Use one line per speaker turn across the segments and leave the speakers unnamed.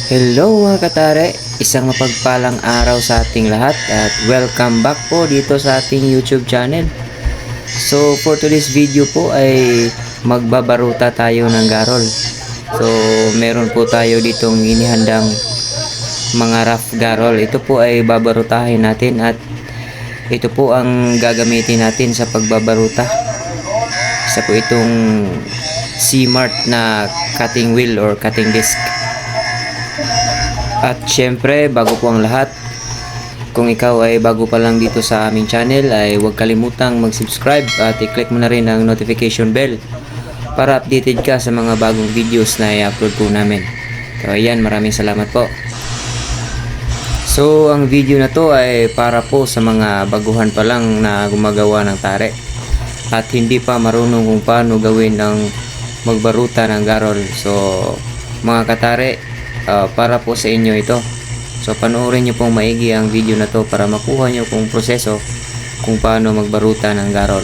Hello mga katare, isang mapagpalang araw sa ating lahat at welcome back po dito sa ating YouTube channel. So for today's video po ay magbabaruta tayo ng garol. So meron po tayo ditong inihandang mga rough garol. Ito po ay babarutahin natin at ito po ang gagamitin natin sa pagbabaruta. Isa po itong C-Mart na cutting wheel or cutting disc. At syempre, bago po ang lahat, kung ikaw ay bago pa lang dito sa aming channel, ay huwag kalimutang mag-subscribe at i-click mo na rin ang notification bell para updated ka sa mga bagong videos na i-upload po namin. So ayan, maraming salamat po. So ang video na to ay para po sa mga baguhan pa lang na gumagawa ng tare at hindi pa marunong kung paano gawin ang magbaruta ng garol. So mga katare, para po sa inyo ito. So panoorin nyo pong maigi ang video na to para makuha nyo pong proseso kung paano magbaruta ng garol.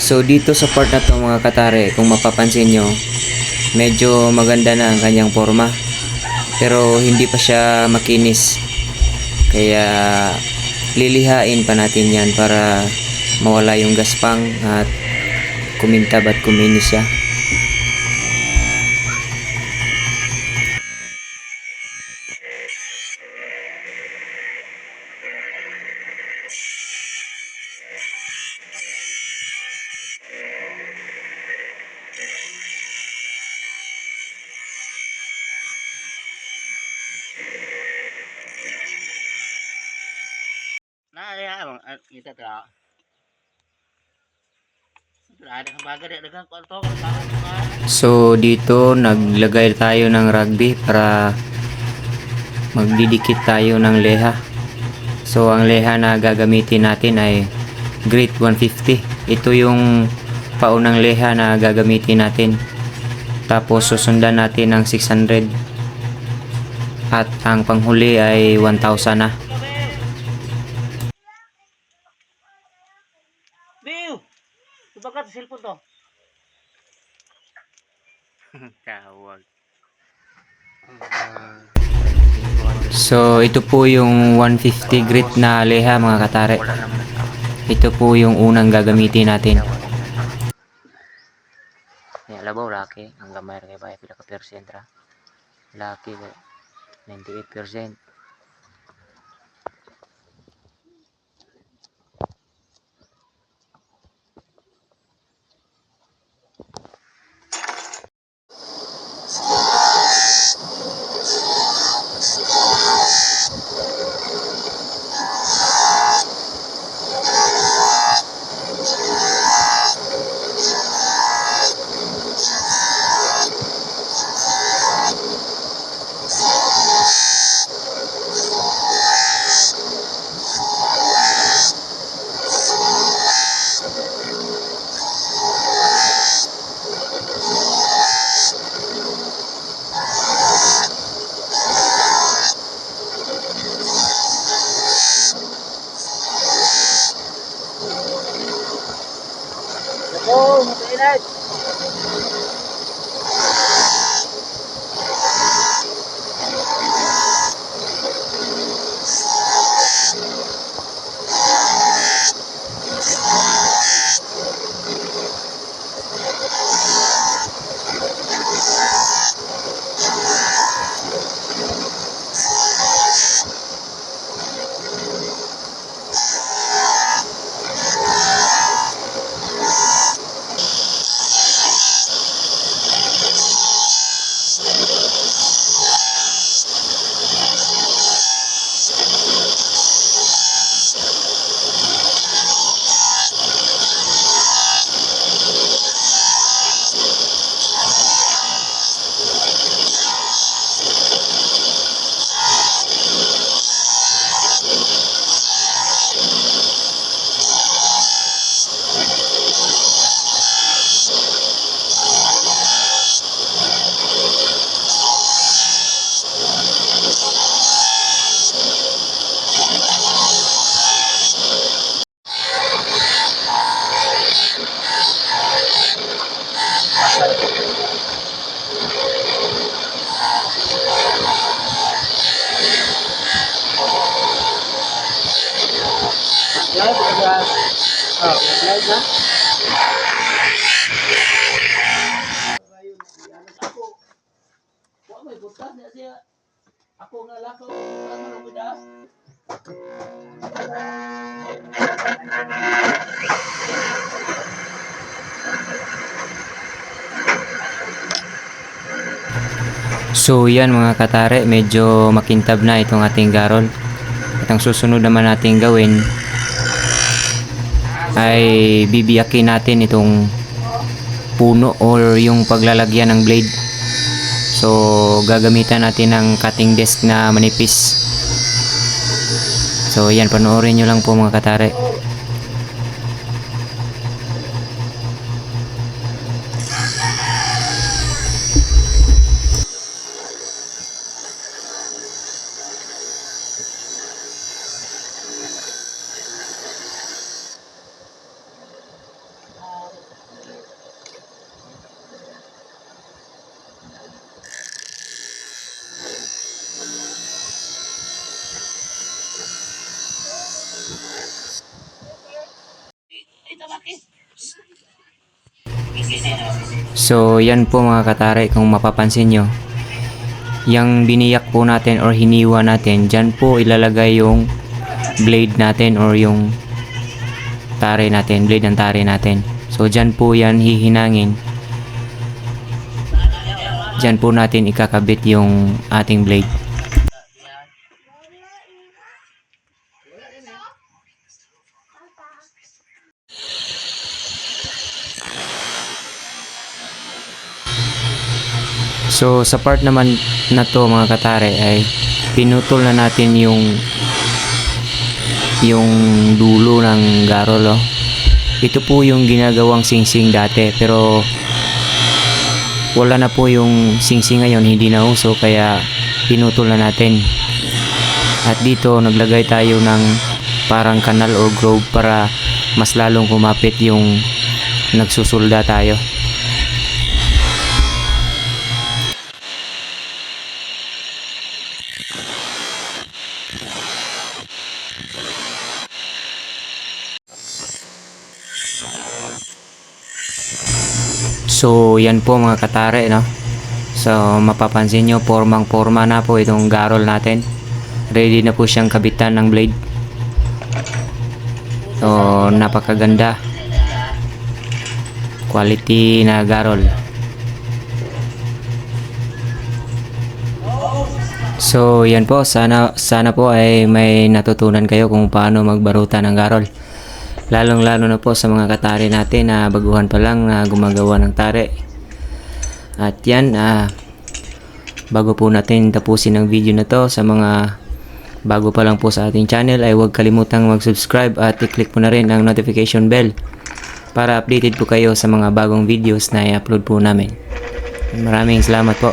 So dito sa part na to mga katare, kung mapapansin nyo, medyo maganda na ang kanyang forma. Pero hindi pa siya makinis. Kaya lilihain pa natin yan para mawala yung gaspang at kumintab at kuminis siya.
Nah, ya, bang, kita tak. Ada kang baga dia dengan kwarto kan.
So dito naglagay tayo ng rugby para magdidikit tayo ng leha. So ang leha na gagamitin natin ay Great 150. Ito yung paunang leha na gagamitin natin. Tapos susundan natin ng 600. At ang panghuli ay 1,000 na.
Biu. Tubakat cellphone to. Tawag.
So ito po yung 150 grit na leha mga katare. Ito po yung unang gagamitin natin. Ya, labaw laki. Ang gamay kay bay pila ka percent ra. Laki 98%.
Oh, mainit. Live ada. Oh, live na. Ako, wa may butas na siya. Ako nga lakaw ang budas.
So yan mga katare, medyo makintab na itong ating garol. At ang susunod naman natin gawin ay bibiyakin natin itong puno or yung paglalagyan ng blade. So gagamitan natin ng cutting desk na manipis. So yan, panoorin nyo lang po mga katare. So yan po mga katare, kung mapapansin nyo, yung biniyak po natin or hiniwa natin, dyan po ilalagay yung blade natin or yung tare natin, blade ng tare natin. So dyan po yan hihinangin, dyan po natin ikakabit yung ating blade. So sa part naman na to mga katare ay pinutol na natin yung dulo ng garol. Ito po yung ginagawang singsing dati, pero wala na po yung singsing ngayon, hindi na uso, kaya pinutol na natin. At dito naglagay tayo ng parang kanal or groove para mas lalong kumapit yung nagsusulda tayo. So yan po mga katare, no? So mapapansin nyo, formang forma na po itong garol natin. Ready na po siyang kabitan ng blade. So napakaganda, quality na garol. So yan po, sana po ay may natutunan kayo kung paano magbarutan ng garol. Lalong-lalo na po sa mga katare natin na baguhan pa lang na gumagawa ng tare. At yan, bago po natin tapusin ang video na to, sa mga bago pa lang po sa ating channel ay huwag kalimutang mag-subscribe at i-click mo na rin ang notification bell para updated po kayo sa mga bagong videos na i-upload po namin. Maraming salamat po.